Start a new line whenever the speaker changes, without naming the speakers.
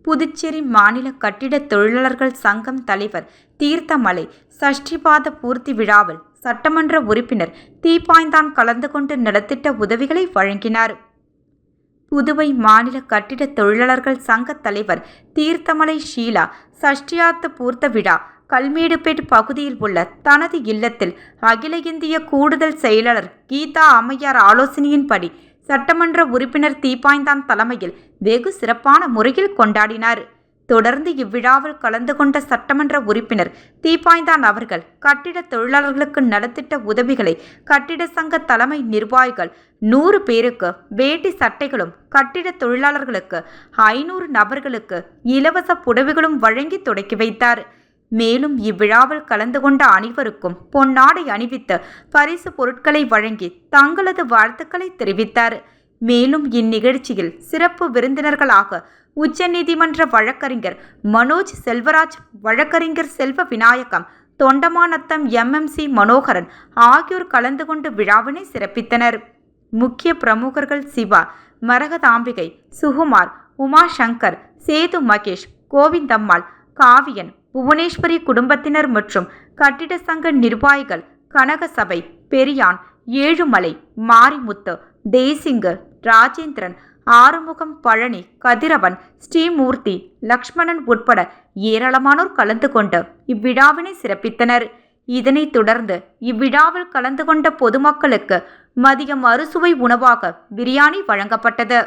புதுச்சேரி மாநில கட்டிடத் தொழிலாளர்கள் சங்கம் தலைவர் தீர்த்தமலை சஷ்டிபாத பூர்த்தி விழாவில் சட்டமன்ற உறுப்பினர் தீப்பாய்ந்தான் கலந்து கொண்டு நலத்திட்ட உதவிகளை வழங்கினார். புதுவை மாநில கட்டிடத் தொழிலாளர்கள் சங்க தலைவர் தீர்த்தமலை ஷீலா சஷ்டியார்த்த பூர்த்த விழா கல்மேடுபேட் பகுதியில் உள்ள தனது இல்லத்தில் அகில இந்திய கூடுதல் செயலாளர் கீதா அம்மையார் ஆலோசனையின்படி சட்டமன்ற உறுப்பினர் தீப்பாய்ந்தான் தலைமையில் வெகு சிறப்பான முறையில் கொண்டாடினார். தொடர்ந்து இவ்விழாவில் கலந்து கொண்ட சட்டமன்ற உறுப்பினர் தீப்பாய்ந்தான் அவர்கள் கட்டிட தொழிலாளர்களுக்கு நலத்திட்ட உதவிகளை கட்டிட சங்க தலைமை நிர்வாகிகள் 100 பேருக்கு வேட்டி சட்டைகளும், கட்டிட தொழிலாளர்களுக்கு 500 நபர்களுக்கு இலவச புடவைகளும் வழங்கி தொடக்கி வைத்தார். மேலும் இவ்விழாவில் கலந்து கொண்ட அனைவருக்கும் பொன்னாடை அணிவித்து பரிசு பொருட்களை வழங்கி தங்களது வாழ்த்துக்களை தெரிவித்தார். மேலும் இந்நிகழ்ச்சியில் சிறப்பு விருந்தினர்களாக உச்சநீதிமன்ற வழக்கறிஞர் மனோஜ் செல்வராஜ், வழக்கறிஞர் செல்வ விநாயகம், தொண்டமாநத்தம் MMC மனோகரன் ஆகியோர் கலந்து கொண்டு விழாவினை சிறப்பித்தனர். முக்கிய பிரமுகர்கள் சிவா, மரகதாம்பிகை, சுகுமார், உமாசங்கர், சேது மகேஷ், கோவிந்தம்மாள், காவியன், புவனேஸ்வரி குடும்பத்தினர் மற்றும் கட்டிட சங்க நிர்வாகிகள் கனகசபை, பெரியான், ஏழுமலை, மாரிமுத்து, தேசிங்கு, ராஜேந்திரன், ஆறுமுகம், பழனி, கதிரவன், ஸ்ரீமூர்த்தி, லக்ஷ்மணன் உட்பட ஏராளமானோர் கலந்து கொண்டு இவ்விழாவினை சிறப்பித்தனர். இதனைத் தொடர்ந்து இவ்விழாவில் கலந்து கொண்ட பொதுமக்களுக்கு மதியம் அறுசுவை உணவாக பிரியாணி வழங்கப்பட்டது.